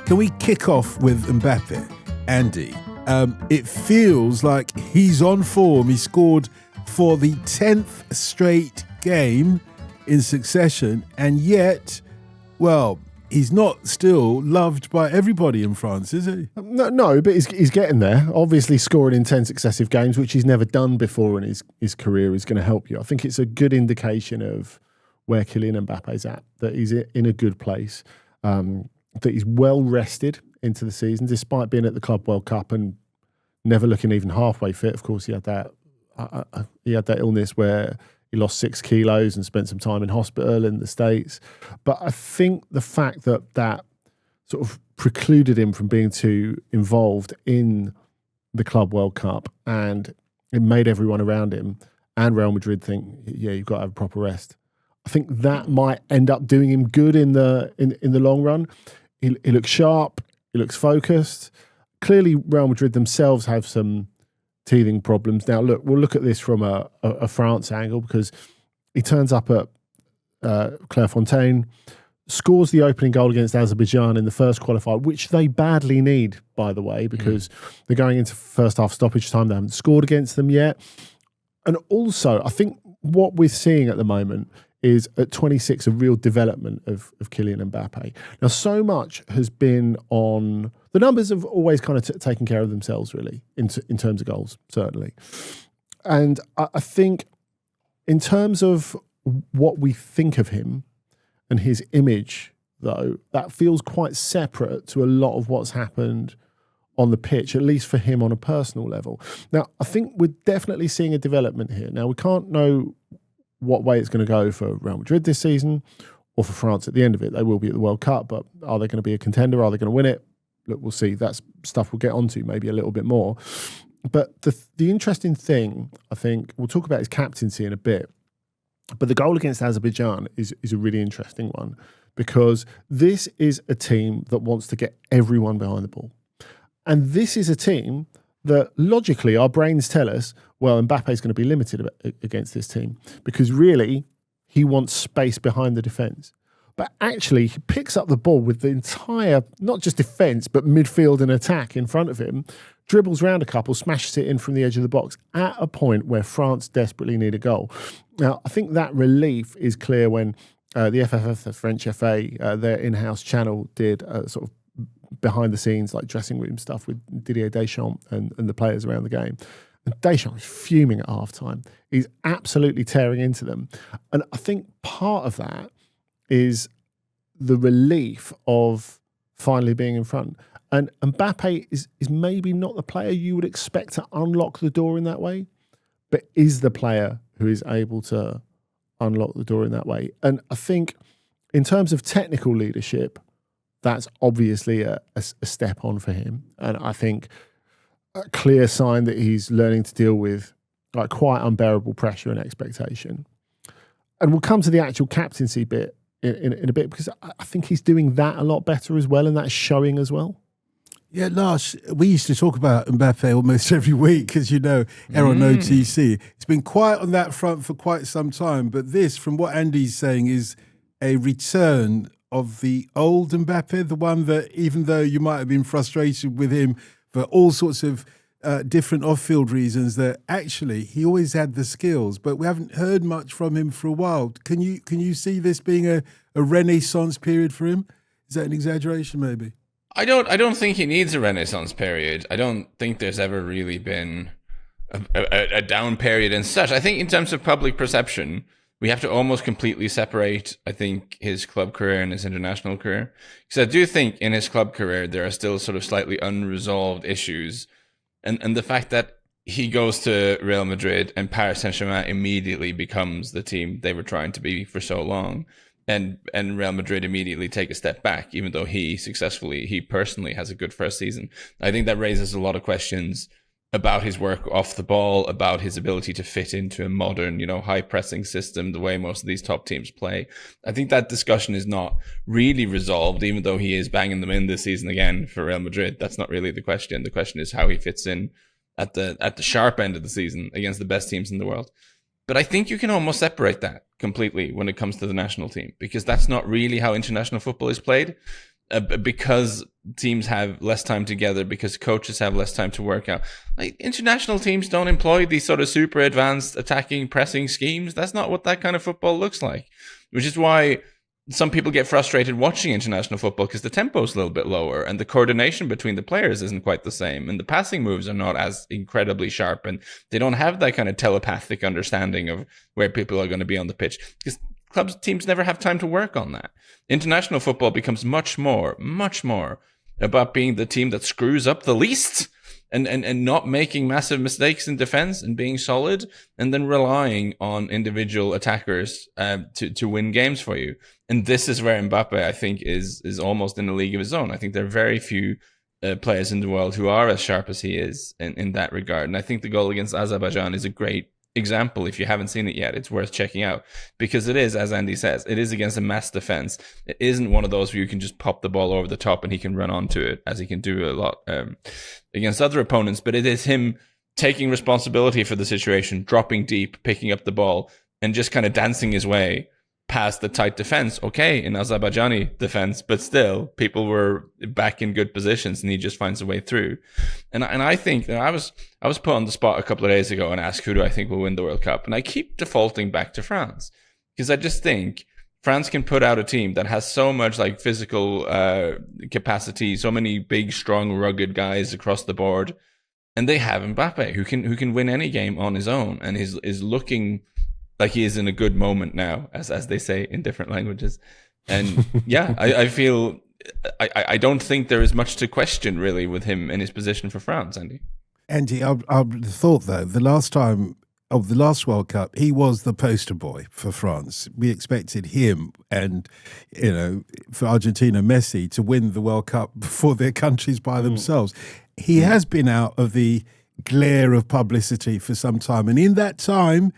Can we kick off with Mbappé, Andy? It feels like he's on form. He scored for the 10th straight game in succession, and yet, well, he's not still loved by everybody in France, is he? No, but he's getting there. Obviously, scoring in 10 successive games, which he's never done before in his career, is going to help you. I think it's a good indication of where Kylian Mbappe's at, that he's in a good place, that he's well rested into the season, despite being at the Club World Cup and never looking even halfway fit. Of course, he had that illness where he lost 6 kilos and spent some time in hospital in the States. But I think the fact that sort of precluded him from being too involved in the Club World Cup, and it made everyone around him and Real Madrid think, yeah, you've got to have a proper rest. I think that might end up doing him good in the long run. He looks sharp. He looks focused. Clearly, Real Madrid themselves have some teething problems. Now, look, we'll look at this from a France angle, because he turns up at Clairefontaine, scores the opening goal against Azerbaijan in the first qualifier, which they badly need, by the way, because they're going into first half stoppage time. They haven't scored against them yet. And also, I think what we're seeing at the moment is at 26 a real development of Kylian Mbappé. Now, so much has been on... The numbers have always kind of taken care of themselves, really, in terms of goals, certainly. And I think in terms of what we think of him and his image, though, that feels quite separate to a lot of what's happened on the pitch, at least for him on a personal level. Now, I think we're definitely seeing a development here. Now, we can't know what way it's going to go for Real Madrid this season or for France at the end of it. They will be at the World Cup, but are they going to be a contender? Are they going to win it? Look, we'll see. That's stuff we'll get onto maybe a little bit more. But the interesting thing, I think, we'll talk about his captaincy in a bit, but the goal against Azerbaijan is a really interesting one, because this is a team that wants to get everyone behind the ball. And this is a team that logically our brains tell us, well, Mbappe is going to be limited against this team, because really he wants space behind the defence. But actually he picks up the ball with the entire, not just defence, but midfield and attack in front of him, dribbles round a couple, smashes it in from the edge of the box at a point where France desperately need a goal. Now, I think that relief is clear when the FFF, the French FA, their in-house channel did sort of behind the scenes, like dressing room stuff with Didier Deschamps and the players around the game. And Deschamps is fuming at halftime. He's absolutely tearing into them. And I think part of that is the relief of finally being in front. And Mbappe is maybe not the player you would expect to unlock the door in that way, but is the player who is able to unlock the door in that way. And I think in terms of technical leadership, that's obviously a step on for him. And I think a clear sign that he's learning to deal with like quite unbearable pressure and expectation. And we'll come to the actual captaincy bit in a bit, because I think he's doing that a lot better as well, and that's showing as well. Yeah, Lars, we used to talk about Mbappé almost every week, as you know, on OTC. It's been quiet on that front for quite some time, but this, from what Andy's saying, is a return of the old Mbappé, the one that, even though you might have been frustrated with him for all sorts of different off-field reasons, that actually he always had the skills, but we haven't heard much from him for a while. Can you see this being a renaissance period for him? Is that an exaggeration, maybe? I don't think he needs a renaissance period. I don't think there's ever really been a down period and such. I think in terms of public perception, we have to almost completely separate, I think, his club career and his international career. Because I do think in his club career, there are still sort of slightly unresolved issues. And the fact that he goes to Real Madrid and Paris Saint-Germain immediately becomes the team they were trying to be for so long. And Real Madrid immediately take a step back, even though he personally has a good first season. I think that raises a lot of questions about his work off the ball, about his ability to fit into a modern, high pressing system, the way most of these top teams play. I think that discussion is not really resolved, even though he is banging them in this season again for Real Madrid. That's not really the question. The question is how he fits in at the sharp end of the season against the best teams in the world. But I think you can almost separate that completely when it comes to the national team, because that's not really how international football is played. because teams have less time together, because coaches have less time to work out. Like, international teams don't employ these sort of super advanced attacking pressing schemes. That's not what that kind of football looks like, which is why some people get frustrated watching international football, because the tempo is a little bit lower and the coordination between the players isn't quite the same, and the passing moves are not as incredibly sharp, and they don't have that kind of telepathic understanding of where people are going to be on the pitch, because teams never have time to work on that. International football becomes much more about being the team that screws up the least and not making massive mistakes in defense and being solid, and then relying on individual attackers to win games for you. And this is where Mbappé, I think, is almost in a league of his own. I think there are very few players in the world who are as sharp as he is in that regard. And I think the goal against Azerbaijan is a great example. If you haven't seen it yet, it's worth checking out, because it is, as Andy says, it is against a mass defense. It isn't one of those where you can just pop the ball over the top and he can run onto it, as he can do a lot against other opponents, but it is him taking responsibility for the situation, dropping deep, picking up the ball, and just kind of dancing his way past the tight defense. Okay, in Azerbaijani defense, but still, people were back in good positions, and he just finds a way through. And I think, I was put on the spot a couple of days ago and asked, who do I think will win the World Cup? And I keep defaulting back to France, because I just think France can put out a team that has so much like physical capacity, so many big, strong, rugged guys across the board, and they have Mbappé who can win any game on his own, and is looking like he is in a good moment now, as they say in different languages. And yeah, I feel I don't think there is much to question really with him in his position for France, Andy. Andy, I thought though, the last World Cup, he was the poster boy for France. We expected him and, for Argentina, Messi to win the World Cup for their countries by themselves. He has been out of the glare of publicity for some time. And in that time,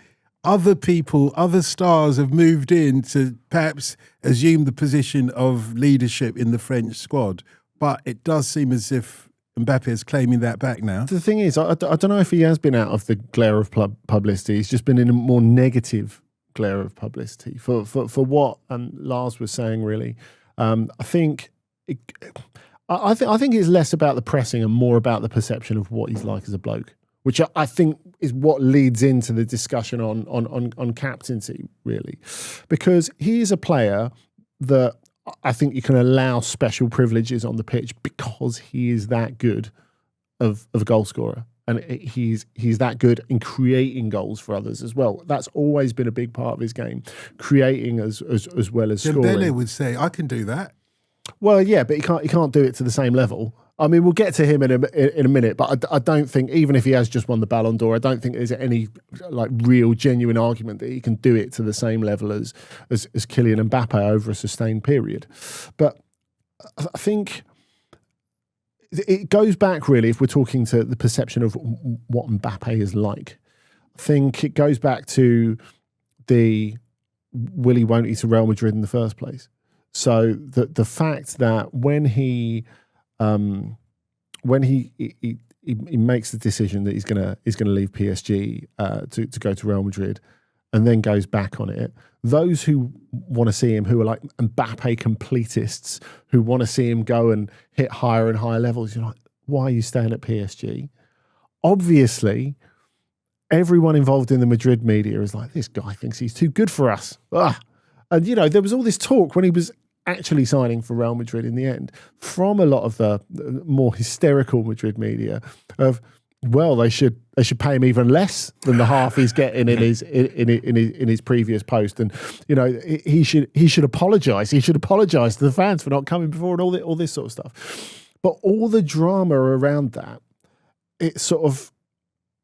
other people, other stars have moved in to perhaps assume the position of leadership in the French squad. But it does seem as if Mbappé is claiming that back now. The thing is, I don't know if he has been out of the glare of publicity. He's just been in a more negative glare of publicity for what Lars was saying, really. I think it's less about the pressing and more about the perception of what he's like as a bloke, which I think is what leads into the discussion on captaincy, really. Because he is a player that I think you can allow special privileges on the pitch because he is that good of a goal scorer. And he's that good in creating goals for others as well. That's always been a big part of his game, creating as well as scoring. Dembele would say, I can do that. Well, yeah, but he can't do it to the same level. I mean, we'll get to him in a minute, but I don't think, even if he has just won the Ballon d'Or, I don't think there's any like real genuine argument that he can do it to the same level as Kylian Mbappé over a sustained period. But I think it goes back, really, if we're talking to the perception of what Mbappé is like. I think it goes back to the will he, won't he to Real Madrid in the first place. So the fact that when he makes the decision that he's gonna leave PSG to go to Real Madrid, and then goes back on it, those who want to see him, who are like Mbappé completists, who want to see him go and hit higher and higher levels, you're like, why are you staying at PSG? Obviously, everyone involved in the Madrid media is like, this guy thinks he's too good for us. Ugh. And there was all this talk when he was actually signing for Real Madrid in the end from a lot of the more hysterical Madrid media of, well, they should pay him even less than the half he's getting in his previous post, and he should apologise. He should apologise to the fans for not coming before, and all this sort of stuff. But all the drama around that, it sort of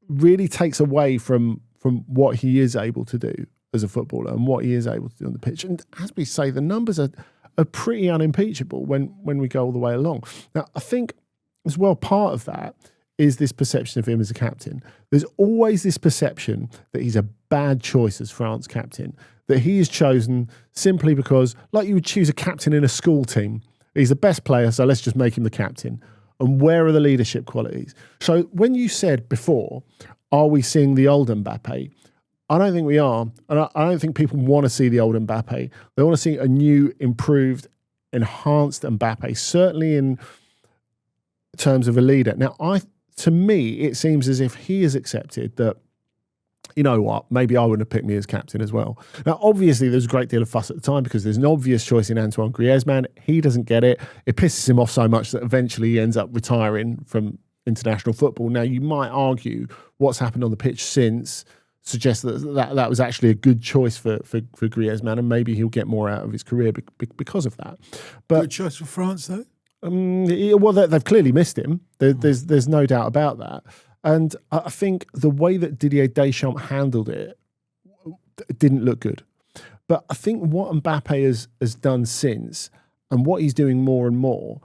really takes away from what he is able to do as a footballer and what he is able to do on the pitch. And as we say, the numbers are pretty unimpeachable when we go all the way along. Now, I think as well, part of that is this perception of him as a captain. There's always this perception that he's a bad choice as France captain, that he is chosen simply because, like you would choose a captain in a school team, he's the best player, so let's just make him the captain. And where are the leadership qualities? So when you said before, are we seeing the old Mbappé? I don't think we are. And I don't think people want to see the old Mbappé. They want to see a new, improved, enhanced Mbappe, certainly in terms of a leader. Now, to me, it seems as if he has accepted that, you know what, maybe I wouldn't have picked me as captain as well. Now, obviously, there's a great deal of fuss at the time because there's an obvious choice in Antoine Griezmann. He doesn't get it. It pisses him off so much that eventually he ends up retiring from international football. Now, you might argue what's happened on the pitch since suggests that was actually a good choice for Griezmann, and maybe he'll get more out of his career because of that. But good choice for France, though. Well, they've clearly missed him. There's no doubt about that. And I think the way that Didier Deschamps handled it didn't look good. But I think what Mbappe has done since, and what he's doing more and more,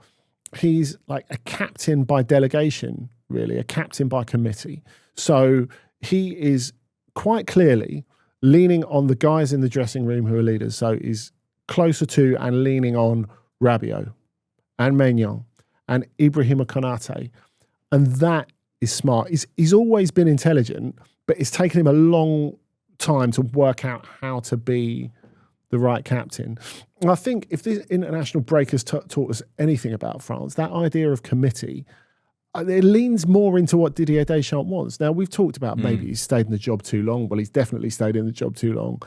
he's like a captain by delegation, really, a captain by committee. So he is quite clearly leaning on the guys in the dressing room who are leaders. So he's closer to and leaning on Rabiot and Maignan and Ibrahima Konate. And that is smart. He's always been intelligent, but it's taken him a long time to work out how to be the right captain. And I think if this international break has taught us anything about France, that idea of committee, it leans more into what Didier Deschamps wants. Now, we've talked about maybe he's stayed in the job too long. Well, he's definitely stayed in the job too long.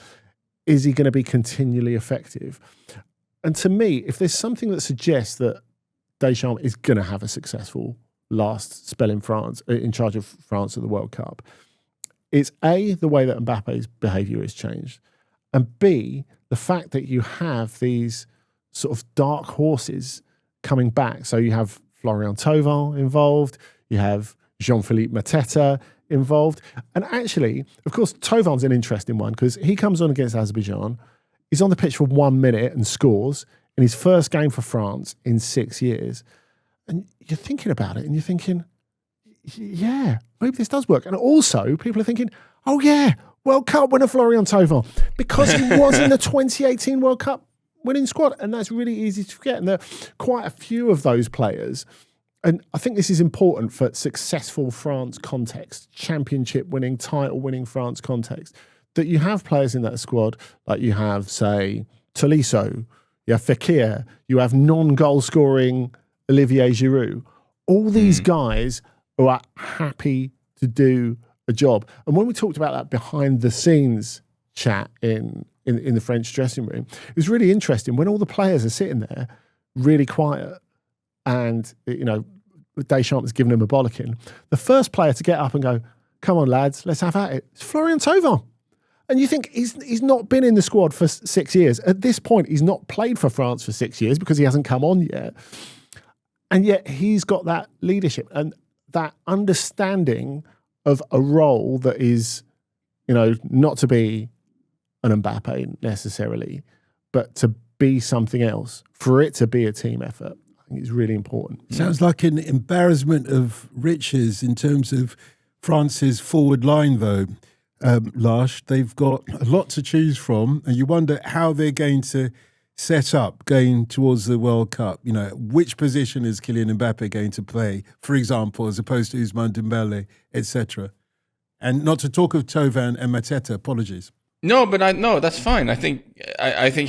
Is he going to be continually effective? And to me, if there's something that suggests that Deschamps is going to have a successful last spell in France, in charge of France at the World Cup, it's A, the way that Mbappe's behaviour has changed, and B, the fact that you have these sort of dark horses coming back. So you have Florian Thauvin involved, you have Jean-Philippe Mateta involved. And actually, of course, Tauvin's an interesting one because he comes on against Azerbaijan, he's on the pitch for 1 minute and scores in his first game for France in 6 years. And you're thinking about it and you're thinking, yeah, maybe this does work. And also, people are thinking, oh yeah, World Cup winner Florian Thauvin, because he was in the 2018 World Cup winning squad. And that's really easy to forget. And there are quite a few of those players. And I think this is important for successful France context, championship winning, title winning France context, that you have players in that squad, like you have, say, Tolisso, you have Fekir, you have non-goal scoring Olivier Giroud. All these guys who are happy to do a job. And when we talked about that behind the scenes chat in the French dressing room, it was really interesting when all the players are sitting there really quiet and, you know, Deschamps has given them a bollocking. The first player to get up and go, come on, lads, let's have at it, it's Florian Thauvin. And you think he's not been in the squad for 6 years. At this point, he's not played for France for 6 years because he hasn't come on yet. And yet he's got that leadership and that understanding of a role that is, you know, not to be an Mbappe necessarily, but to be something else, for it to be a team effort. I think it's really important. Sounds like an embarrassment of riches in terms of France's forward line, though, Lars. They've got a lot to choose from, and you wonder how they're going to set up going towards the World Cup. You know, which position is Kylian Mbappé going to play, for example, as opposed to Ousmane Dembélé, etc. And not to talk of Thauvin and Mateta. Apologies. No, but no, that's fine. I think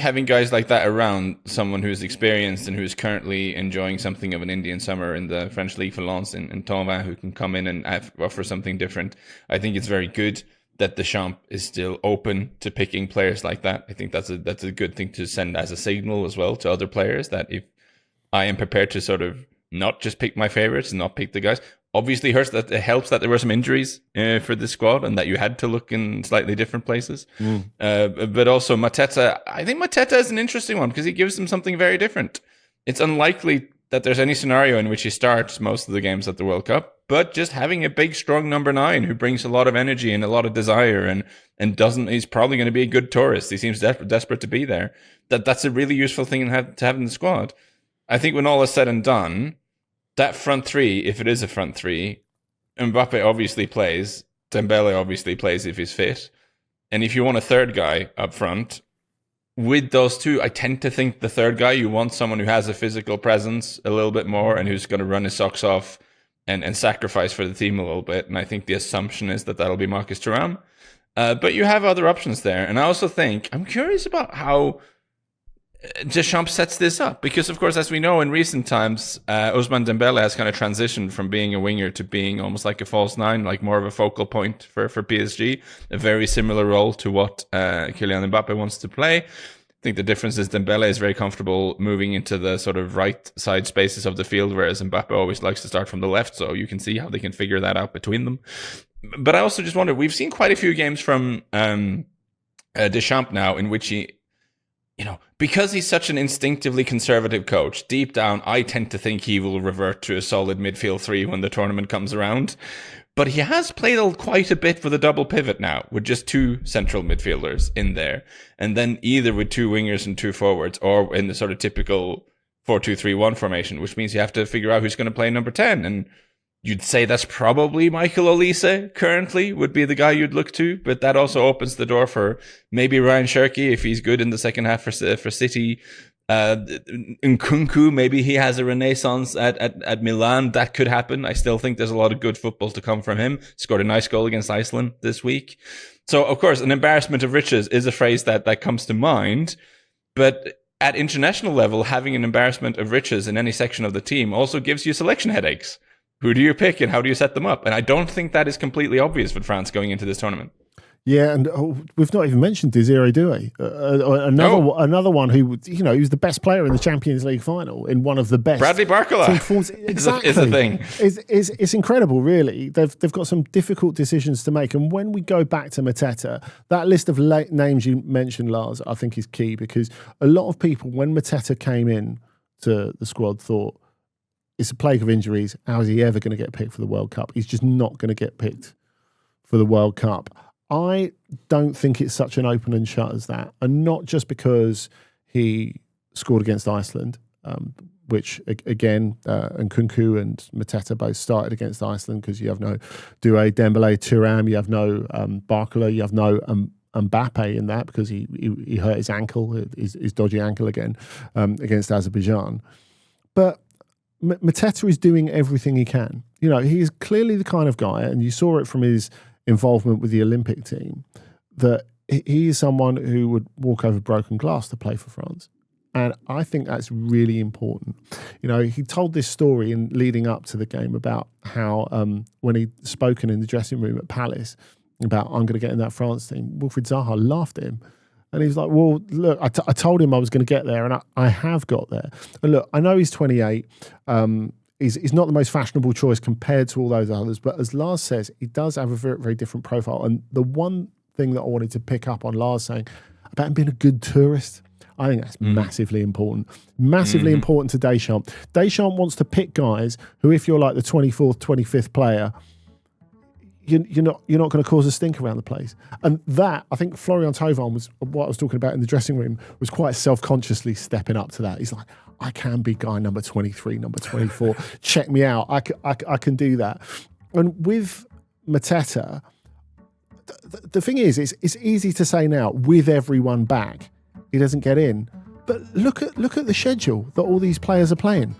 having guys like that around, someone who's experienced and who's currently enjoying something of an Indian summer in the French League for Lens, and Thauvin, who can come in and offer something different. I think it's very good that Deschamps is still open to picking players like that. I think that's a good thing to send as a signal as well to other players, that if I am prepared to sort of not just pick my favorites and not pick the guys. Obviously, it helps that there were some injuries for the squad and that you had to look in slightly different places. But also Mateta, I think Mateta is an interesting one because he gives them something very different. It's unlikely that there's any scenario in which he starts most of the games at the World Cup, but just having a big, strong number 9 who brings a lot of energy and a lot of desire and he's probably going to be a good tourist. He seems desperate to be there. That's a really useful thing to have in the squad. I think when all is said and done, that front three, if it is a front three, Mbappe obviously plays, Dembele obviously plays if he's fit. And if you want a third guy up front, with those two, I tend to think the third guy, you want someone who has a physical presence a little bit more and who's going to run his socks off and sacrifice for the team a little bit. And I think the assumption is that that'll be Marcus Thuram. But you have other options there. And I also think, I'm curious about how Deschamps sets this up because, of course, as we know in recent times, Ousmane Dembele has kind of transitioned from being a winger to being almost like a false nine, like more of a focal point for PSG, a very similar role to what Kylian Mbappé wants to play. I think the difference is Dembele is very comfortable moving into the sort of right side spaces of the field, whereas Mbappé always likes to start from the left, so you can see how they can figure that out between them. But I also just wonder, we've seen quite a few games from Deschamps now in which he, because he's such an instinctively conservative coach, deep down, I tend to think he will revert to a solid midfield three when the tournament comes around. But he has played quite a bit with a double pivot now, with just two central midfielders in there. And then either with two wingers and two forwards, or in the sort of typical 4-2-3-1 formation, which means you have to figure out who's going to play number 10. And you'd say that's probably Michael Olise currently would be the guy you'd look to, but that also opens the door for maybe Ryan Cherki if he's good in the second half for City. Nkunku, maybe he has a renaissance at Milan. That could happen. I still think there's a lot of good football to come from him. Scored a nice goal against Iceland this week. So, of course, an embarrassment of riches is a phrase that comes to mind, but at international level, having an embarrassment of riches in any section of the team also gives you selection headaches. Who do you pick and how do you set them up? And I don't think that is completely obvious with France going into this tournament. Yeah, and we've not even mentioned Desiree Doué, another one who, he was the best player in the Champions League final in one of the best. Bradley Barcola. Exactly. is a thing. It's incredible, really. They've got some difficult decisions to make. And when we go back to Mateta, that list of names you mentioned, Lars, I think is key because a lot of people, when Mateta came in to the squad, thought, it's a plague of injuries. How is he ever going to get picked for the World Cup? He's just not going to get picked for the World Cup. I don't think it's such an open and shut as that. And not just because he scored against Iceland, which, again, Nkunku and Mateta both started against Iceland because you have no Doué, Dembele, Thuram, you have no Barcola, you have no Mbappé in that because he hurt his ankle, his dodgy ankle again, against Azerbaijan. But Mateta is doing everything he can. He is clearly the kind of guy, and you saw it from his involvement with the Olympic team, that he is someone who would walk over broken glass to play for France. And I think that's really important. He told this story in leading up to the game about how when he'd spoken in the dressing room at Palace about, I'm going to get in that France team, Wilfried Zaha laughed at him. And he was like, well, look, I told him I was going to get there, and I have got there. And look, I know he's 28. He's not the most fashionable choice compared to all those others, but as Lars says, he does have a very, very different profile. And the one thing that I wanted to pick up on Lars saying about him being a good tourist, I think that's massively important. Massively important to Deschamps. Deschamps wants to pick guys who, if you're like the 24th, 25th player, you're not going to cause a stink around the place. And that, I think Florian Thauvin was what I was talking about in the dressing room, was quite self-consciously stepping up to that. He's like, I can be guy number 23, number 24. Check me out. I can do that. And with Mateta, the thing is, it's easy to say now, with everyone back, he doesn't get in. But look at the schedule that all these players are playing.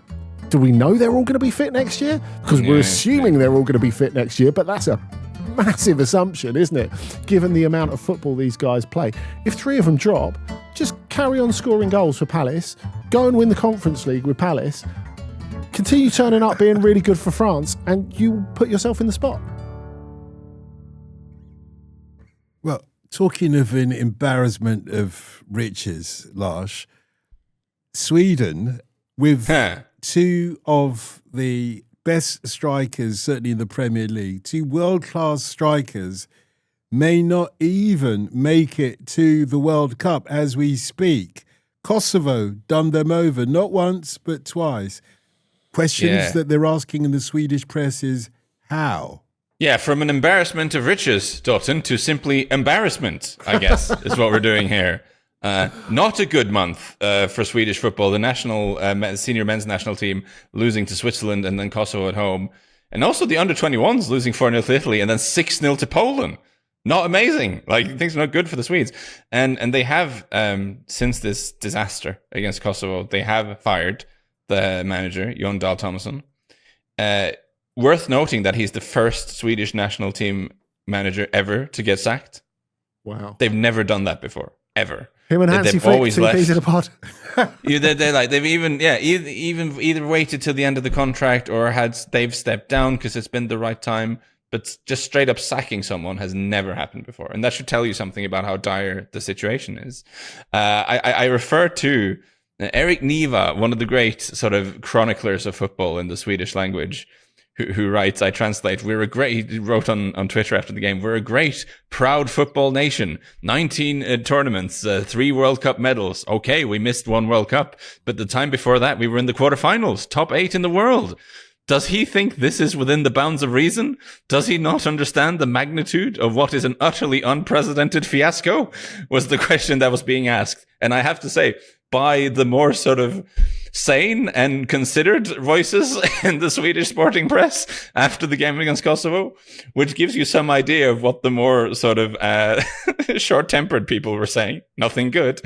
Do we know they're all going to be fit next year? Because we're assuming they're all going to be fit next year, but that's a massive assumption, isn't it? Given the amount of football these guys play. If three of them drop, just carry on scoring goals for Palace, go and win the Conference League with Palace, continue turning up being really good for France, and you put yourself in the spot. Well, talking of an embarrassment of riches, Lars, Sweden, with two of the best strikers, certainly in the Premier League, two world-class strikers, may not even make it to the World Cup as we speak. Kosovo done them over, not once, but twice. Questions that they're asking in the Swedish press is, how? Yeah, from an embarrassment of riches, Dotun, to simply embarrassment, I guess, is what we're doing here. Not a good month for Swedish football. The national senior men's national team losing to Switzerland and then Kosovo at home. And also the under-21s losing 4-0 to Italy and then 6-0 to Poland. Not amazing. Like, things are not good for the Swedes. And they have, since this disaster against Kosovo, they have fired the manager, Jon Dahl Tomasson. Worth noting that he's the first Swedish national team manager ever to get sacked. Wow. They've never done that before, ever. Him and Hansi Flick, two peas in a pod. They've even either waited till the end of the contract or they've stepped down because it's been the right time. But just straight up sacking someone has never happened before, and that should tell you something about how dire the situation is. I refer to Eric Niva, one of the great sort of chroniclers of football in the Swedish language, who writes, I translate, he wrote on Twitter after the game, we're a great, proud football nation. 19 tournaments, 3 World Cup medals. Okay, we missed 1 World Cup, but the time before that, we were in the quarterfinals, top 8 in the world. Does he think this is within the bounds of reason? Does he not understand the magnitude of what is an utterly unprecedented fiasco? Was the question that was being asked. And I have to say, by the more sort of sane and considered voices in the Swedish sporting press after the game against Kosovo, which gives you some idea of what the more sort of short-tempered people were saying. Nothing good.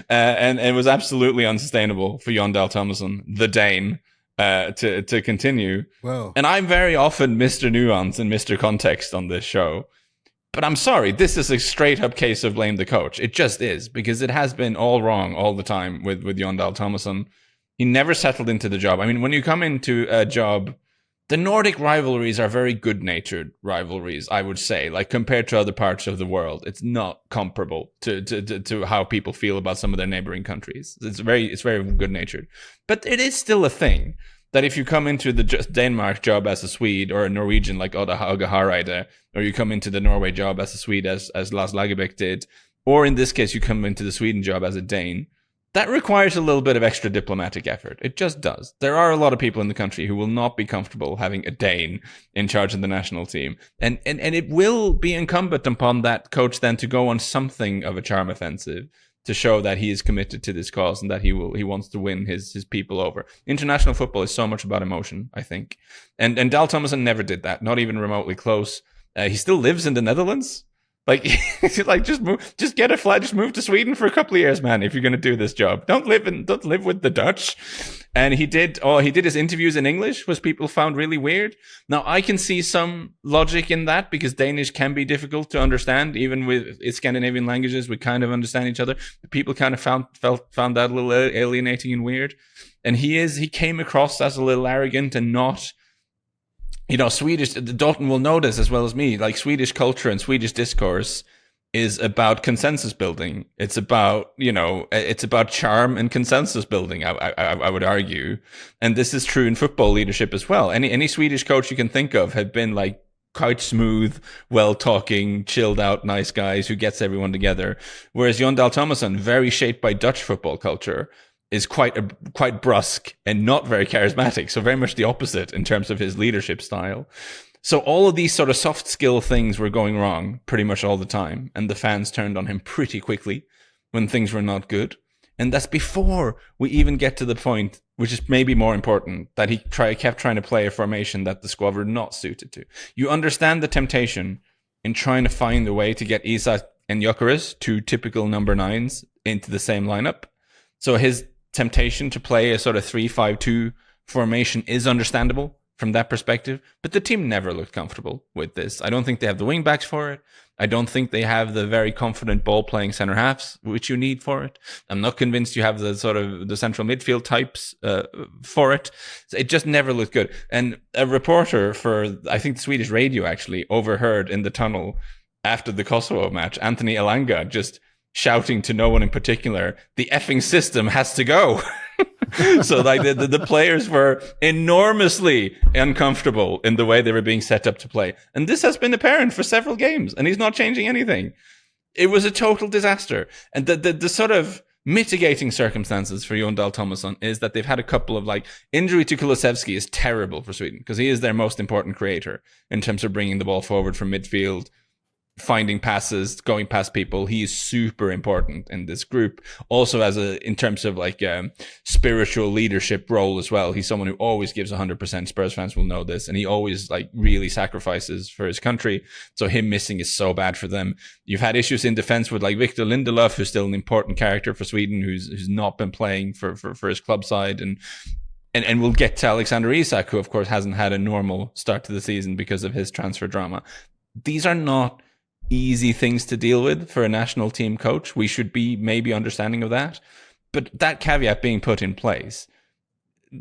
And it was absolutely unsustainable for Jon Dahl Tomasson, the Dane, to continue. Well, and I'm very often Mr. Nuance and Mr. Context on this show. But I'm sorry, this is a straight up case of blame the coach. It just is, because it has been all wrong all the time with Jon Dahl Tomasson. He never settled into the job. I mean, when you come into a job, the Nordic rivalries are very good-natured rivalries, I would say. Like, compared to other parts of the world, it's not comparable to how people feel about some of their neighboring countries. It's very good-natured. But it is still a thing that if you come into the Denmark job as a Swede, or a Norwegian like Oda Hareide, or you come into the Norway job as a Swede as Lars Lagerbäck did, or in this case you come into the Sweden job as a Dane, that requires a little bit of extra diplomatic effort. It just does. There are a lot of people in the country who will not be comfortable having a Dane in charge of the national team. And it will be incumbent upon that coach then to go on something of a charm offensive to show that he is committed to this cause and that he wants to win his people over. International football is so much about emotion, I think. And Dahl Tomasson never did that, not even remotely close. He still lives in the Netherlands. Like just get a flight, just move to Sweden for a couple of years, man, if you're going to do this job. Don't live with the Dutch. And he did his interviews in English, which people found really weird. Now, I can see some logic in that because Danish can be difficult to understand. Even with its Scandinavian languages, we kind of understand each other. People kind of found that a little alienating and weird. And he came across as a little arrogant and not, Swedish, Dotun will know this as well as me, like Swedish culture and Swedish discourse is about consensus building. It's about, it's about charm and consensus building, I would argue. And this is true in football leadership as well. Any Swedish coach you can think of have been like quite smooth, well-talking, chilled out, nice guys who gets everyone together. Whereas Jon Dahl Tomasson, very shaped by Dutch football culture, is quite brusque and not very charismatic. So very much the opposite in terms of his leadership style. So all of these sort of soft skill things were going wrong pretty much all the time. And the fans turned on him pretty quickly when things were not good. And that's before we even get to the point, which is maybe more important, that he kept trying to play a formation that the squad were not suited to. You understand the temptation in trying to find a way to get Isak and Gyökeres, 2 typical number 9s, into the same lineup. So his temptation to play a sort of 3-5-2 formation is understandable from that perspective, but the team never looked comfortable with this. I don't think they have the wing backs for it. I don't think they have the very confident ball playing center halves which you need for it. I'm not convinced you have the sort of the central midfield types for it. So it just never looked good. And a reporter for, I think, the Swedish radio actually overheard in the tunnel after the Kosovo match, Anthony Elanga just shouting to no one in particular, the effing system has to go. So like the players were enormously uncomfortable in the way they were being set up to play. And this has been apparent for several games, and he's not changing anything. It was a total disaster. And the sort of mitigating circumstances for Jon Dahl Tomasson is that they've had a couple of injury to Kulusevski is terrible for Sweden because he is their most important creator in terms of bringing the ball forward from midfield, finding passes, going past people. He is super important in this group. Also in terms of spiritual leadership role as well. He's someone who always gives 100%. Spurs fans will know this. And he always really sacrifices for his country. So him missing is so bad for them. You've had issues in defense with Victor Lindelöf, who's still an important character for Sweden, who's not been playing for his club side. And we'll get to Alexander Isak, who of course hasn't had a normal start to the season because of his transfer drama. These are not easy things to deal with for a national team coach. We should be maybe understanding of that. But that caveat being put in place,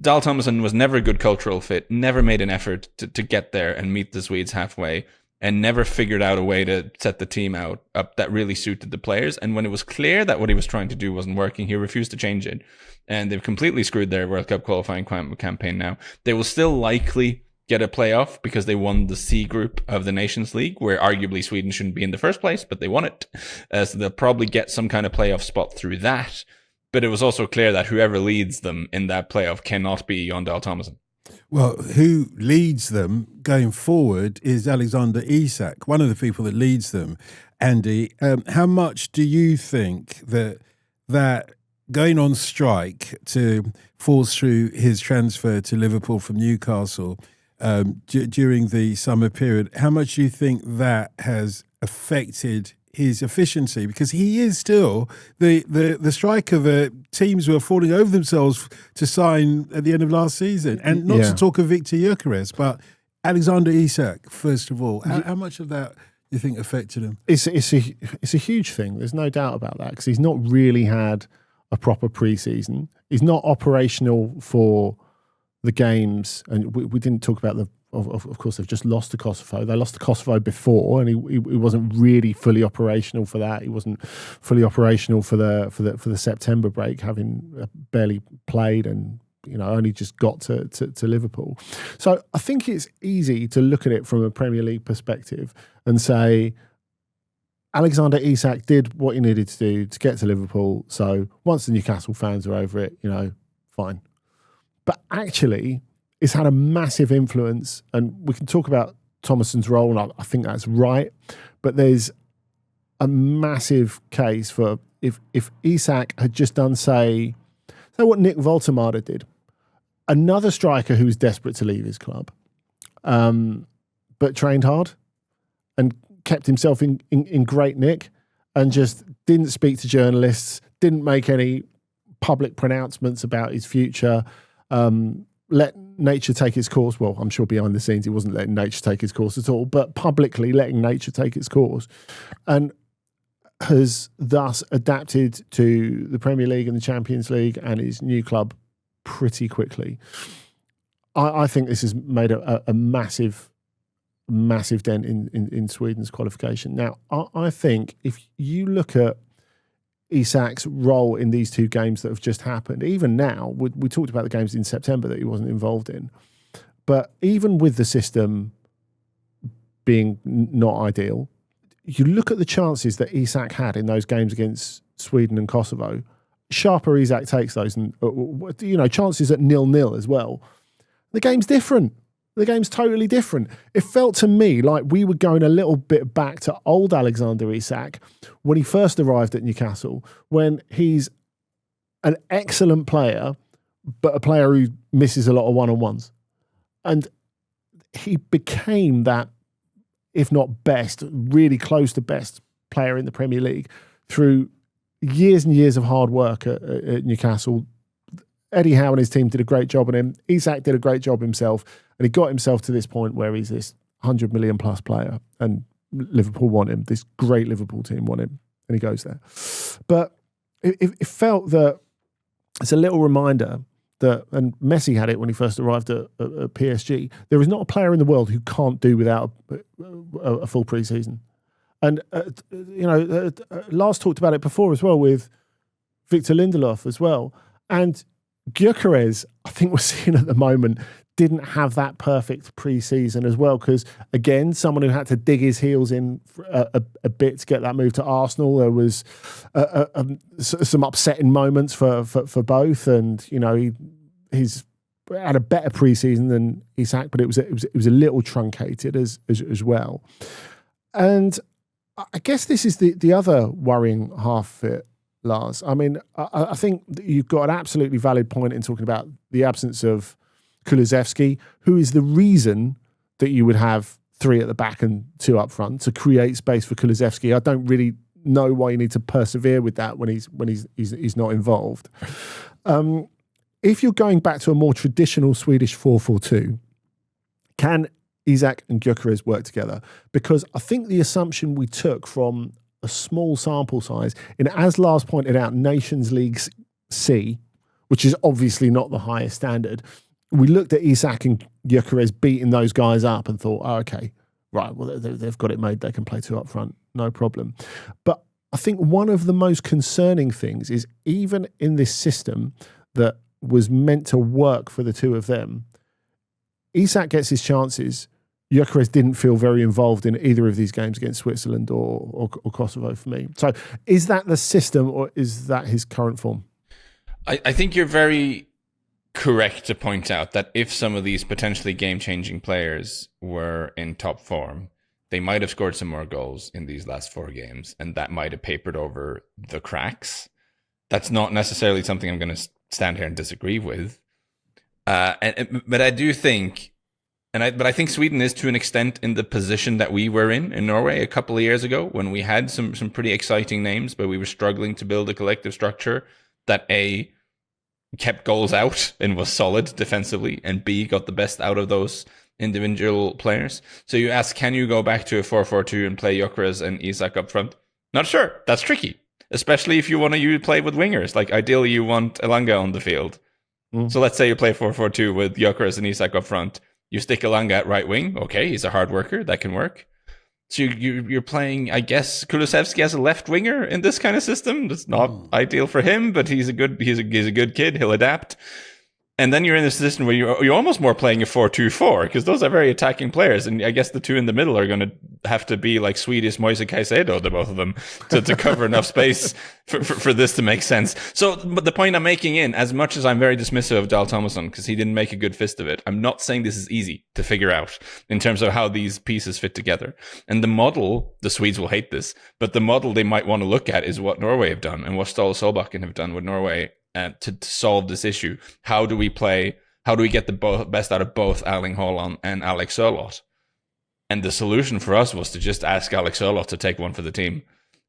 Dahl Tomasson was never a good cultural fit, never made an effort to get there and meet the Swedes halfway, and never figured out a way to set the team up that really suited the players. And when it was clear that what he was trying to do wasn't working, he refused to change it. And they've completely screwed their World Cup qualifying campaign now. They will still likely get a playoff because they won the C group of the Nations League, where arguably Sweden shouldn't be in the first place, but they won it. So they'll probably get some kind of playoff spot through that. But it was also clear that whoever leads them in that playoff cannot be Jon Dahl Tomasson. Well, who leads them going forward is Alexander Isak, one of the people that leads them. Andy, how much do you think that going on strike to force through his transfer to Liverpool from Newcastle during the summer period, how much do you think that has affected his efficiency? Because he is still the striker that teams were falling over themselves to sign at the end of last season. And not to talk of Victor Gyökeres, but Alexander Isak, first of all. How much of that do you think affected him? It's a huge thing. There's no doubt about that, because he's not really had a proper pre-season. He's not operational for the games. And we didn't talk about Of course, they've just lost to Kosovo. They lost to Kosovo before, and he wasn't really fully operational for that. He wasn't fully operational for the September break, having barely played and only just got to Liverpool. So I think it's easy to look at it from a Premier League perspective and say Alexander Isak did what he needed to do to get to Liverpool. So once the Newcastle fans are over it, fine. But actually, it's had a massive influence, and we can talk about Thomasson's role, and I think that's right. But there's a massive case for if Isak had just done, say what Nick Voltemade did, another striker who was desperate to leave his club, but trained hard and kept himself in great nick, and just didn't speak to journalists, didn't make any public pronouncements about his future. Let nature take its course. Well, I'm sure behind the scenes he wasn't letting nature take its course at all, but publicly letting nature take its course, and has thus adapted to the Premier League and the Champions League and his new club pretty quickly. I think this has made a massive dent in Sweden's qualification. Now, I think if you look at Isak's role in these two games that have just happened, even now, we talked about the games in September that he wasn't involved in, but even with the system being not ideal, you look at the chances that Isak had in those games against Sweden and Kosovo, sharper Isak takes those, and chances at 0-0 as well. The game's different. The game's totally different. It felt to me like we were going a little bit back to old Alexander Isak when he first arrived at Newcastle, when he's an excellent player, but a player who misses a lot of one-on-ones. And he became that, if not best, really close to best player in the Premier League through years and years of hard work at Newcastle. Eddie Howe and his team did a great job on him. Isak did a great job himself, and he got himself to this point where he's this 100 million plus player, and Liverpool want him. This great Liverpool team want him, and he goes there. But it felt that it's a little reminder that, and Messi had it when he first arrived at PSG, there is not a player in the world who can't do without a full pre-season. And, Lars talked about it before as well with Victor Lindelof as well. And Gyökeres, I think we're seeing at the moment, didn't have that perfect pre-season as well, because, again, someone who had to dig his heels in a bit to get that move to Arsenal. There was some upsetting moments for both, and, he's had a better pre-season than Isak, but it was a little truncated as well. And I guess this is the other worrying half of it, Lars. I mean, I think you've got an absolutely valid point in talking about the absence of Kulusevski, who is the reason that you would have 3 at the back and 2 up front to create space for Kulusevski. I don't really know why you need to persevere with that when he's not involved. If you're going back to a more traditional Swedish 4-4-2, can Isak and Gyökeres work together? Because I think the assumption we took from a small sample size, and as Lars pointed out, Nations League C, which is obviously not the highest standard, we looked at Isak and Gyökeres beating those guys up and thought, oh, okay, right, well, they've got it made. They can play two up front, no problem. But I think one of the most concerning things is even in this system that was meant to work for the two of them, Isak gets his chances. Gyökeres didn't feel very involved in either of these games against Switzerland or Kosovo for me. So is that the system or is that his current form? I think you're very correct to point out that if some of these potentially game-changing players were in top form, they might have scored some more goals in these last 4 games, and that might have papered over the cracks. That's not necessarily something I'm going to stand here and disagree with. But I do think, but I think Sweden is to an extent in the position that we were in Norway a couple of years ago when we had some pretty exciting names, but we were struggling to build a collective structure that A, kept goals out and was solid defensively, and B, got the best out of those individual players. So you ask, can you go back to a 4-4-2 and play Gyökeres and Isak up front? Not sure. That's tricky, especially if you want to play with wingers. Like ideally you want Elanga on the field. So let's say you play 4-4-2 with Gyökeres and Isak up front. You stick Elanga at right wing. Okay, he's a hard worker. That can work. So you're playing, I guess, Kulusevski as a left winger in this kind of system. That's not ideal for him, but he's a good kid. He'll adapt. And then you're in this position where you're almost more playing a 4-2-4 because those are very attacking players. And I guess the two in the middle are going to have to be like Swedish Moise Caicedo, the both of them, to cover enough space for this to make sense. So, but the point I'm making as much as I'm very dismissive of Dahl Tomasson because he didn't make a good fist of it, I'm not saying this is easy to figure out in terms of how these pieces fit together. And the model, the Swedes will hate this, but the model they might want to look at is what Norway have done and what Ståle Solbakken have done with Norway. To solve this issue, how do we get the best out of both Erling Haaland and Alex Sørloth? And the solution for us was to just ask Alex Sørloth to take one for the team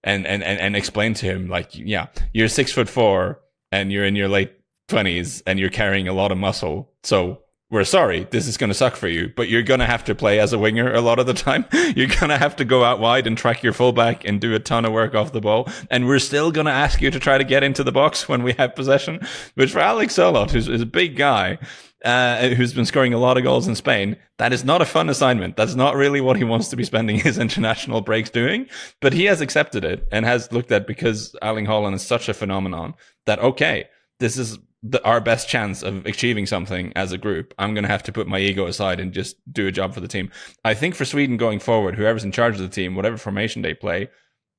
and explain to him, like, yeah, you're 6'4" and you're in your late 20s and you're carrying a lot of muscle, so we're sorry, this is going to suck for you, but you're going to have to play as a winger a lot of the time. You're going to have to go out wide and track your fullback and do a ton of work off the ball. And we're still going to ask you to try to get into the box when we have possession. Which for Alex Sørloth, who's a big guy, who's been scoring a lot of goals in Spain, that is not a fun assignment. That's not really what he wants to be spending his international breaks doing. But he has accepted it and has looked at, because Erling Haaland is such a phenomenon, that, okay, this is our best chance of achieving something as a group. I'm going to have to put my ego aside and just do a job for the team. I think for Sweden going forward, whoever's in charge of the team, whatever formation they play,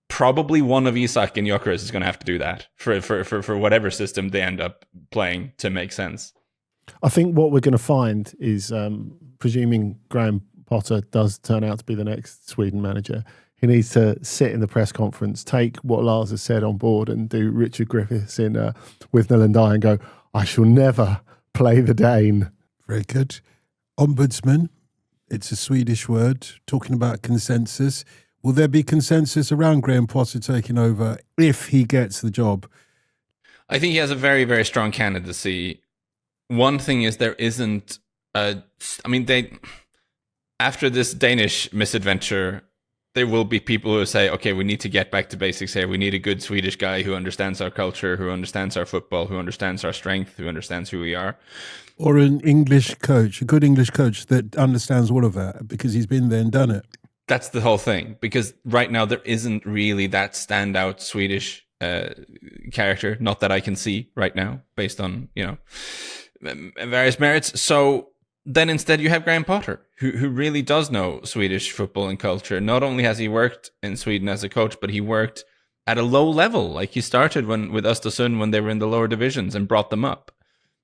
probably one of Isak and Gyökeres is going to have to do that for whatever system they end up playing to make sense. I think what we're going to find is, presuming Graham Potter does turn out to be the next Sweden manager, he needs to sit in the press conference, take what Lars has said on board and do Richard Griffiths in with Nalendai and go, I shall never play the Dane. Very good. Ombudsman, it's a Swedish word, talking about consensus. Will there be consensus around Graham Potter taking over if he gets the job? I think he has a very, very strong candidacy. One thing is there isn't after this Danish misadventure, there will be people who say, okay, we need to get back to basics here. We need a good Swedish guy who understands our culture, who understands our football, who understands our strength, who understands who we are. Or an English coach, a good English coach that understands all of that because he's been there and done it. That's the whole thing. Because right now there isn't really that standout Swedish character, not that I can see right now, based on, various merits. So then instead you have Graham Potter, who really does know Swedish football and culture. Not only has he worked in Sweden as a coach, but he worked at a low level. Like he started with Östersund when they were in the lower divisions and brought them up.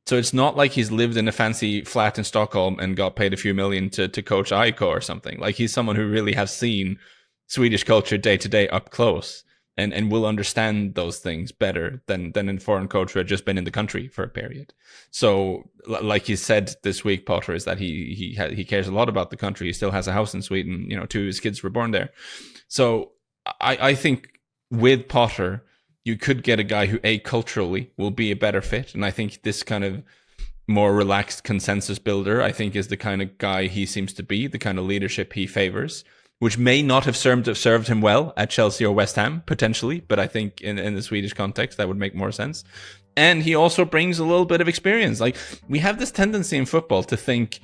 So it's not like he's lived in a fancy flat in Stockholm and got paid a few million to coach AIK or something. Like he's someone who really has seen Swedish culture day to day up close and will understand those things better than a foreign coach who had just been in the country for a period. So like he said this week, Potter, is that he cares a lot about the country. He still has a house in Sweden. 2 of his kids were born there. So I think with Potter, you could get a guy who culturally will be a better fit. And I think this kind of more relaxed consensus builder, I think, is the kind of guy he seems to be, the kind of leadership he favors, which may not have served him well at Chelsea or West Ham, potentially, but I think in the Swedish context, that would make more sense. And he also brings a little bit of experience. Like, we have this tendency in football to think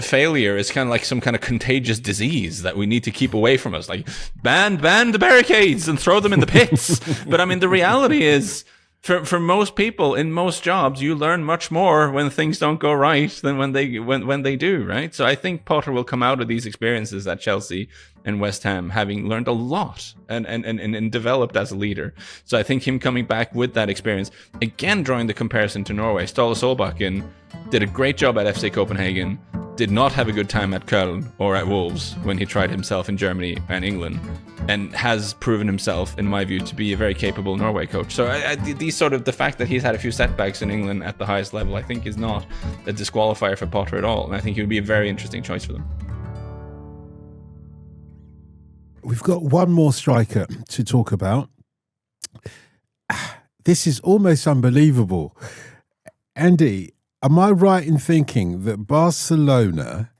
failure is kind of like some kind of contagious disease that we need to keep away from us. Like, ban the barricades and throw them in the pits. But I mean, the reality is, for most people in most jobs, you learn much more when things don't go right than when they do, right? So I think Potter will come out of these experiences at Chelsea and West Ham having learned a lot and developed as a leader. So I think him coming back with that experience, again drawing the comparison to Norway, Ståle Solbakken did a great job at FC Copenhagen, did not have a good time at Köln or at Wolves when he tried himself in Germany and England, and has proven himself, in my view, to be a very capable Norway coach. So the fact that he's had a few setbacks in England at the highest level, I think is not a disqualifier for Potter at all. And I think he would be a very interesting choice for them. We've got one more striker to talk about. This is almost unbelievable. Andy, am I right in thinking that Barcelona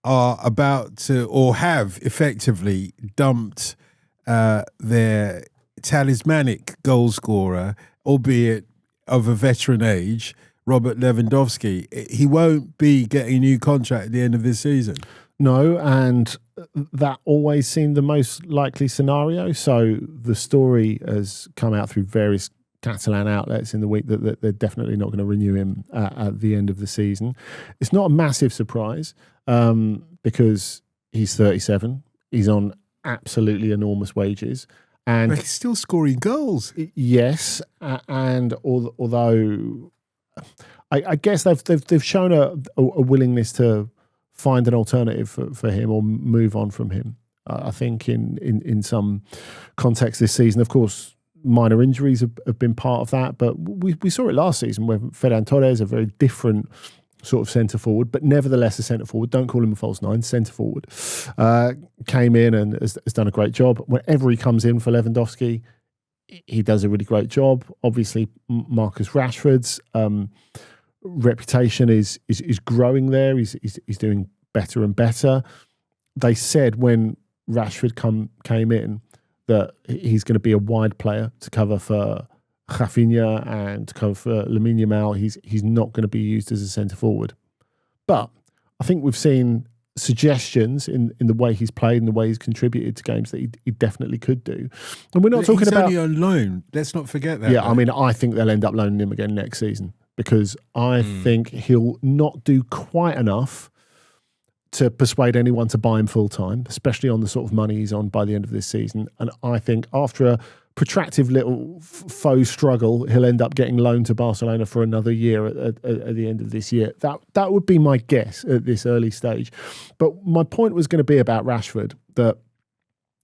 are about to, or have effectively dumped their talismanic goal scorer, albeit of a veteran age, Robert Lewandowski? He won't be getting a new contract at the end of this season. No, and that always seemed the most likely scenario. So the story has come out through various Catalan outlets in the week that they're definitely not going to renew him at the end of the season. It's not a massive surprise because he's 37. He's on absolutely enormous wages. And but he's still scoring goals. Yes, and although I guess they've shown a willingness to find an alternative for him or move on from him. I think in some context this season, of course, minor injuries have been part of that, but we saw it last season where Ferran Torres, a very different sort of centre forward, but nevertheless a centre forward. Don't call him a false nine. Centre forward came in and has done a great job. Whenever he comes in for Lewandowski, he does a really great job. Obviously, Marcus Rashford's reputation is growing there. He's doing better and better. They said when Rashford came in that he's going to be a wide player to cover for Rafinha and to cover for Lamine Yamal. He's not going to be used as a centre forward. But I think we've seen suggestions in the way he's played and the way he's contributed to games that he definitely could do. And we're not talking about... He's only on loan. Let's not forget that. Yeah, though. I mean, I think they'll end up loaning him again next season because I think he'll not do quite enough to persuade anyone to buy him full-time, especially on the sort of money he's on by the end of this season. And I think after a protractive little faux struggle, he'll end up getting loaned to Barcelona for another year at the end of this year. That would be my guess at this early stage. But my point was going to be about Rashford, that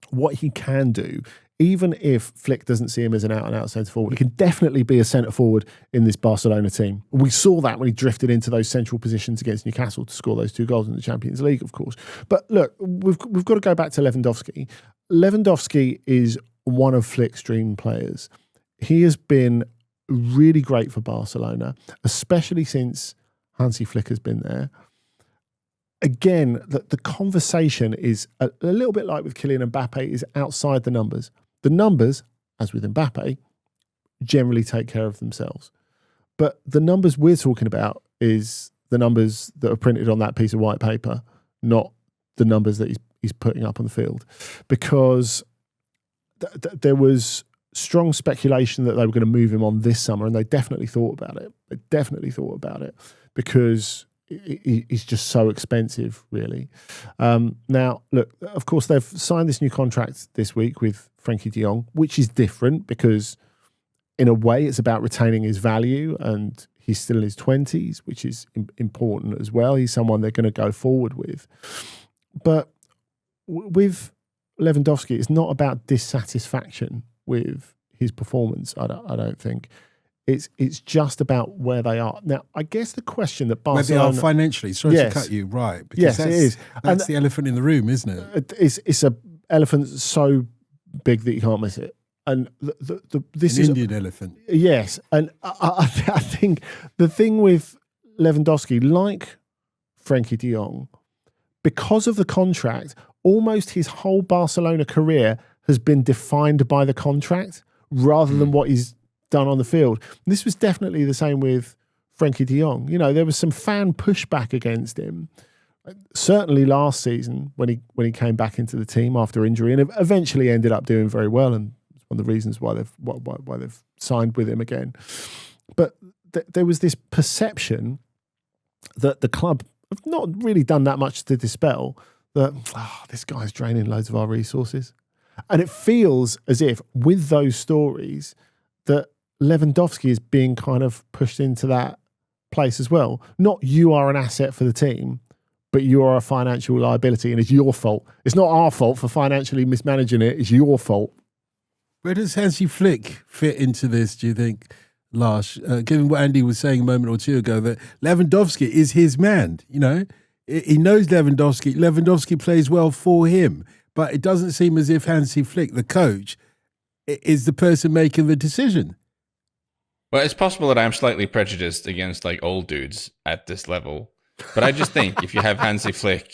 what he can do, even if Flick doesn't see him as an out-and-out centre-forward, he can definitely be a centre-forward in this Barcelona team. We saw that when he drifted into those central positions against Newcastle to score those 2 goals in the Champions League, of course. But look, we've got to go back to Lewandowski. Lewandowski is one of Flick's dream players. He has been really great for Barcelona, especially since Hansi Flick has been there. Again, the conversation is a little bit like with Kylian Mbappé, is outside the numbers. The numbers, as with Mbappé, generally take care of themselves. But the numbers we're talking about is the numbers that are printed on that piece of white paper, not the numbers that he's putting up on the field. Because there was strong speculation that they were going to move him on this summer, and they definitely thought about it. Because he's just so expensive, really. Now, look, of course, they've signed this new contract this week with Frankie de Jong, which is different because, in a way, it's about retaining his value, and he's still in his 20s, which is important as well. He's someone they're going to go forward with. But with Lewandowski, it's not about dissatisfaction with his performance, I don't think. It's just about where they are. Now, I guess the question that Barcelona... Where they are financially. Sorry to cut you. Right. Because it is. That's the elephant in the room, isn't it? It's an elephant so big that you can't miss it. And this is Indian elephant. Yes, and I think the thing with Lewandowski, like Frankie de Jong, because of the contract, almost his whole Barcelona career has been defined by the contract rather than what he's done on the field. And this was definitely the same with Frankie de Jong. You know, there was some fan pushback against him. Certainly last season when he came back into the team after injury, and eventually ended up doing very well, and it's one of the reasons why they've signed with him again. But there was this perception that the club have not really done that much to dispel that this guy's draining loads of our resources, and it feels as if with those stories that Lewandowski is being kind of pushed into that place as well. Not you are an asset for the team, but you are a financial liability, and it's your fault. It's not our fault for financially mismanaging it. It's your fault. Where does Hansi Flick fit into this, do you think, Lars? Given what Andy was saying a moment or two ago, that Lewandowski is his man, you know? He knows Lewandowski. Lewandowski plays well for him, but it doesn't seem as if Hansi Flick, the coach, is the person making the decision. Well, it's possible that I'm slightly prejudiced against like old dudes at this level. But I just think if you have Hansi Flick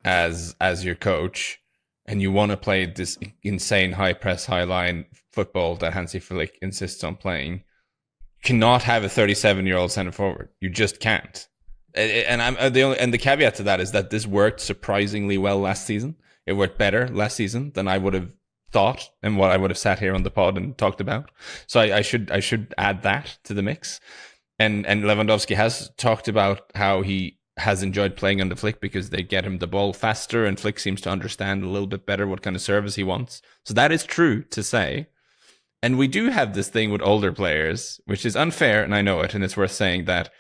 as your coach and you want to play this insane high press, high line football that Hansi Flick insists on playing, you cannot have a 37-year-old centre forward. You just can't. And the caveat to that is that this worked surprisingly well last season. It worked better last season than I would have thought and what I would have sat here on the pod and talked about. So I should add that to the mix. And Lewandowski has talked about how he has enjoyed playing under Flick because they get him the ball faster, and Flick seems to understand a little bit better what kind of service he wants. So that is true to say. And we do have this thing with older players, which is unfair, and I know it, and it's worth saying that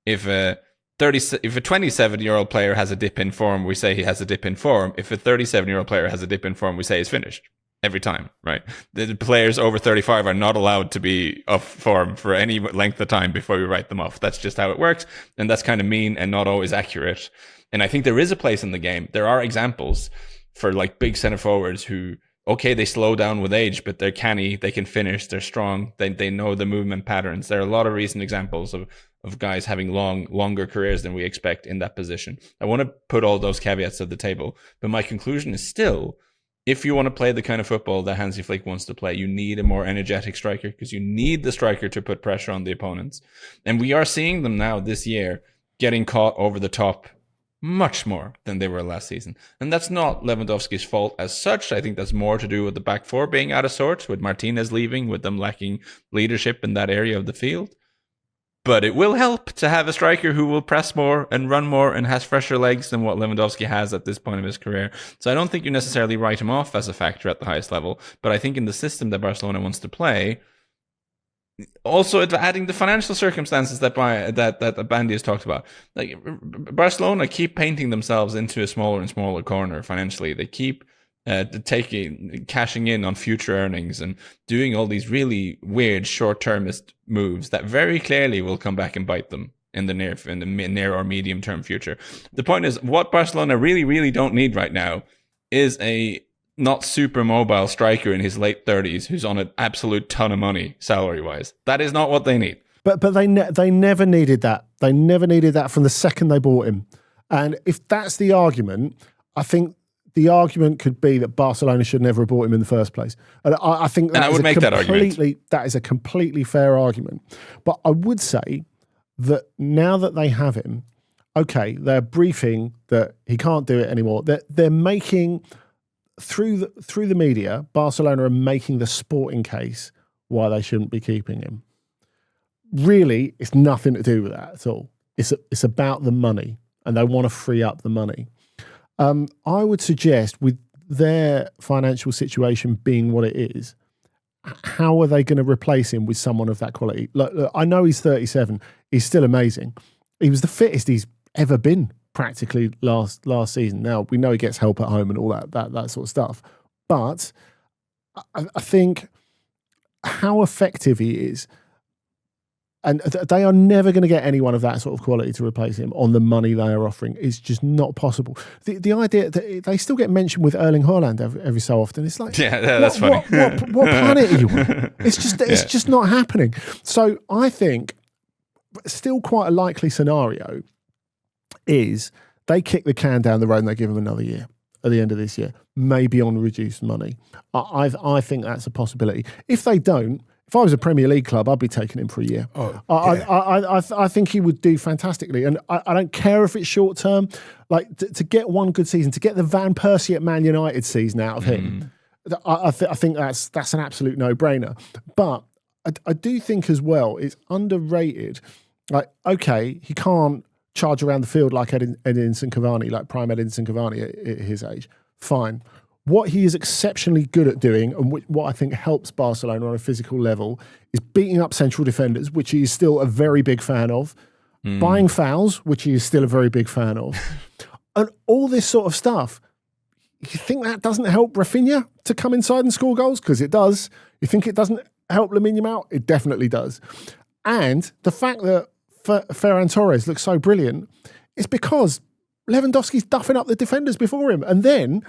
if a 27-year-old player has a dip in form, we say he has a dip in form. If a 37-year-old player has a dip in form, we say he's finished. Every time, right? The players over 35 are not allowed to be off form for any length of time before we write them off. That's just how it works. And that's kind of mean and not always accurate. And I think there is a place in the game. There are examples for like big center forwards who, okay, they slow down with age, but they're canny, they can finish, they're strong, they know the movement patterns. There are a lot of recent examples of guys having longer careers than we expect in that position. I want to put all those caveats at the table. But my conclusion is still, if you want to play the kind of football that Hansi Flick wants to play, you need a more energetic striker because you need the striker to put pressure on the opponents. And we are seeing them now this year getting caught over the top much more than they were last season. And that's not Lewandowski's fault as such. I think that's more to do with the back four being out of sorts, with Martinez leaving, with them lacking leadership in that area of the field. But it will help to have a striker who will press more and run more and has fresher legs than what Lewandowski has at this point of his career. So I don't think you necessarily write him off as a factor at the highest level. But I think in the system that Barcelona wants to play, also adding the financial circumstances that Bandy has talked about. Like Barcelona keep painting themselves into a smaller and smaller corner financially. They keep cashing in on future earnings and doing all these really weird short-termist moves that very clearly will come back and bite them in the near or medium term future. The point is, what Barcelona really, really don't need right now is a not super mobile striker in his late 30s who's on an absolute ton of money salary-wise. That is not what they need. But they never needed that. They never needed that from the second they bought him. And if that's the argument, I think the argument could be that Barcelona should never have bought him in the first place. And I think that, I would make that argument. That is a completely fair argument. But I would say that now that they have him, okay, they're briefing that he can't do it anymore. They're making, through the media, Barcelona are making the sporting case why they shouldn't be keeping him. Really, it's nothing to do with that at all. It's about the money, and they want to free up the money. I would suggest, with their financial situation being what it is, how are they going to replace him with someone of that quality? Look, I know he's 37. He's still amazing. He was the fittest he's ever been practically last season. Now, we know he gets help at home and all that sort of stuff. But I think how effective he is, And they are never going to get anyone of that sort of quality to replace him on the money they are offering. It's just not possible. The idea that they still get mentioned with Erling Haaland every so often. It's like, that's funny. What planet are you on? It's just not happening. So I think still quite a likely scenario is they kick the can down the road and they give him another year at the end of this year, maybe on reduced money. I think that's a possibility. If they don't, if I was a Premier League club, I'd be taking him for a year. I think he would do fantastically. And I don't care if it's short term. Like, to get one good season, to get the Van Persie at Man United season out of him, I think that's an absolute no-brainer. But I do think as well, it's underrated. Like, okay, he can't charge around the field like Edinson Cavani, like prime Edinson Cavani at his age. Fine. What he is exceptionally good at doing, and what I think helps Barcelona on a physical level, is beating up central defenders, which he is still a very big fan of, buying fouls, which he is still a very big fan of, and all this sort of stuff. You think that doesn't help Rafinha to come inside and score goals? Because it does. You think it doesn't help Lamine Yamal? It definitely does. And the fact that Ferran Torres looks so brilliant is because Lewandowski's duffing up the defenders before him. And then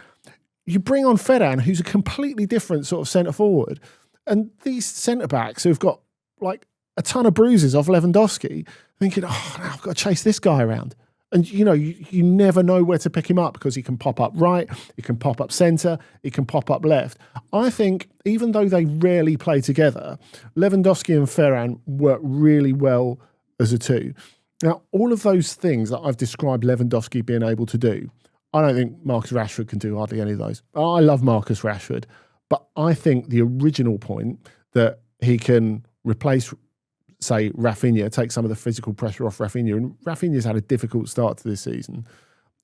you bring on Ferran, who's a completely different sort of centre forward, and these centre backs who've got like a ton of bruises off Lewandowski, thinking, oh, now I've got to chase this guy around. And you never know where to pick him up because he can pop up right, he can pop up centre, he can pop up left. I think even though they rarely play together, Lewandowski and Ferran work really well as a two. Now, all of those things that I've described Lewandowski being able to do, I don't think Marcus Rashford can do hardly any of those. I love Marcus Rashford, but I think the original point that he can replace, say, Rafinha, take some of the physical pressure off Rafinha, and Rafinha's had a difficult start to this season.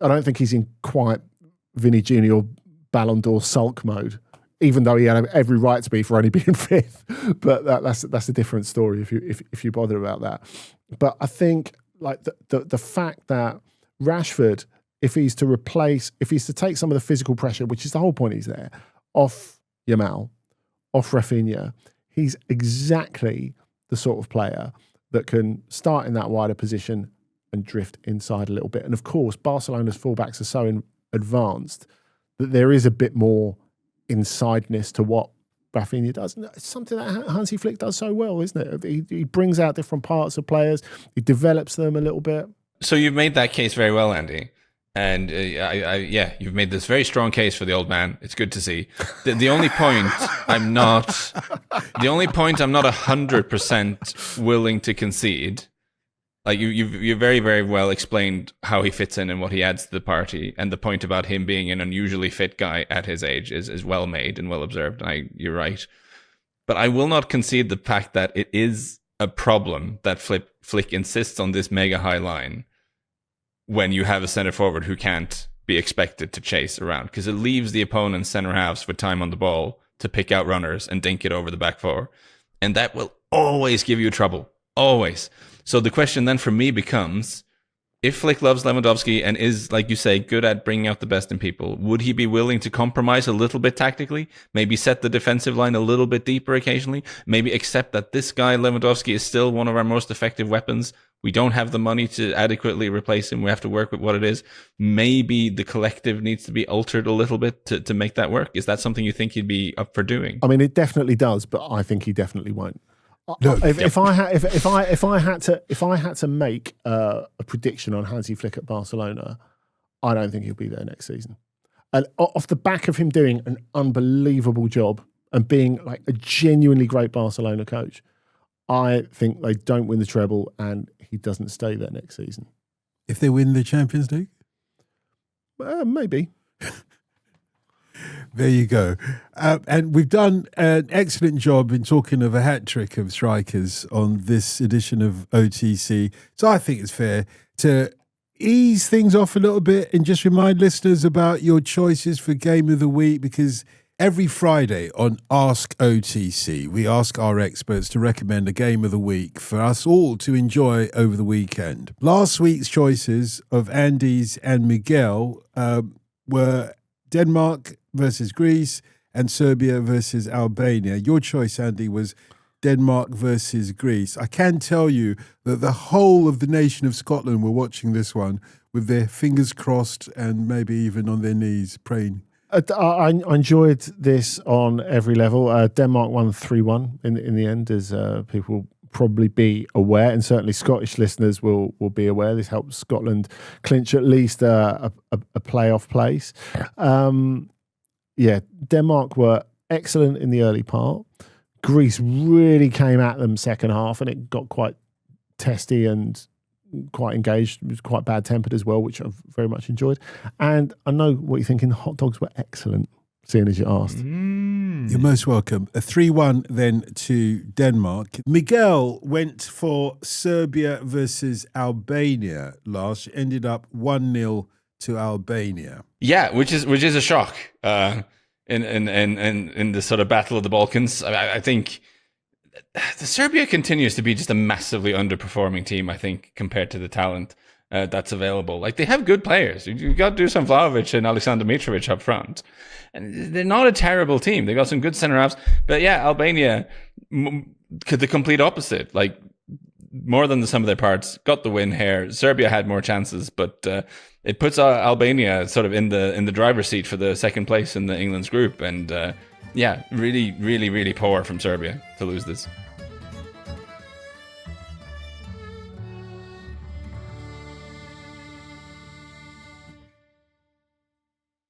I don't think he's in quite Vinny Jr. Ballon d'Or sulk mode, even though he had every right to be for only being fifth. But that's a different story if you bother about that. But I think like the fact that Rashford, if he's to take some of the physical pressure, which is the whole point he's there, off Yamal, off Rafinha, he's exactly the sort of player that can start in that wider position and drift inside a little bit. And of course, Barcelona's fullbacks are so advanced that there is a bit more insideness to what Rafinha does. And it's something that Hansi Flick does so well, isn't it? He brings out different parts of players, he develops them a little bit. So you've made that case very well, Andy. And you've made this very strong case for the old man. It's good to see. The only point I'm not 100% willing to concede. Like you very, very well explained how he fits in and what he adds to the party, and the point about him being an unusually fit guy at his age is well made and well observed. You're right, but I will not concede the fact that it is a problem that Flick insists on this mega high line when you have a center forward who can't be expected to chase around, because it leaves the opponent's center halves with time on the ball to pick out runners and dink it over the back four. And that will always give you trouble. Always. So the question then for me becomes, if Flick loves Lewandowski and is, like you say, good at bringing out the best in people, would he be willing to compromise a little bit tactically? Maybe set the defensive line a little bit deeper occasionally? Maybe accept that this guy, Lewandowski, is still one of our most effective weapons. We don't have the money to adequately replace him. We have to work with what it is. Maybe the collective needs to be altered a little bit to make that work. Is that something you think he'd be up for doing? I mean, it definitely does, but I think he definitely won't. If I had to make a prediction on Hansi Flick at Barcelona, I don't think he'll be there next season. And off the back of him doing an unbelievable job and being like a genuinely great Barcelona coach, I think they don't win the treble and he doesn't stay there next season. If they win the Champions League? Maybe. There you go. And we've done an excellent job in talking of a hat-trick of strikers on this edition of OTC. So I think it's fair to ease things off a little bit and just remind listeners about your choices for Game of the Week, because every Friday on Ask OTC, we ask our experts to recommend a game of the week for us all to enjoy over the weekend. Last week's choices of Andy's and Miguel were Denmark versus Greece and Serbia versus Albania. Your choice, Andy, was Denmark versus Greece. I can tell you that the whole of the nation of Scotland were watching this one with their fingers crossed and maybe even on their knees praying. I enjoyed this on every level. Denmark won 3-1 in the end, as people probably be aware, and certainly Scottish listeners will be aware. This helps Scotland clinch at least a playoff place. Denmark were excellent in the early part. Greece really came at them second half, and it got quite testy and quite engaged. It was quite bad-tempered as well, which I've very much enjoyed. And I know what you're thinking. The hot dogs were excellent, seeing as you asked. You're most welcome. A 3-1 then to Denmark. Miguel went for Serbia versus Albania. Lars ended up 1-0 to Albania. Yeah, which is a shock in the sort of Battle of the Balkans. I think the Serbia continues to be just a massively underperforming team, I think, compared to the talent that's available. Like, they have good players. You've got Dusan Vlahovic and Aleksandar Mitrovic up front. And they're not a terrible team. They've got some good centre-halves. But yeah, Albania, the complete opposite. Like, more than the sum of their parts, got the win here. Serbia had more chances, but it puts Albania sort of in the driver's seat for the second place in the England's group. And really, really, really poor from Serbia to lose this.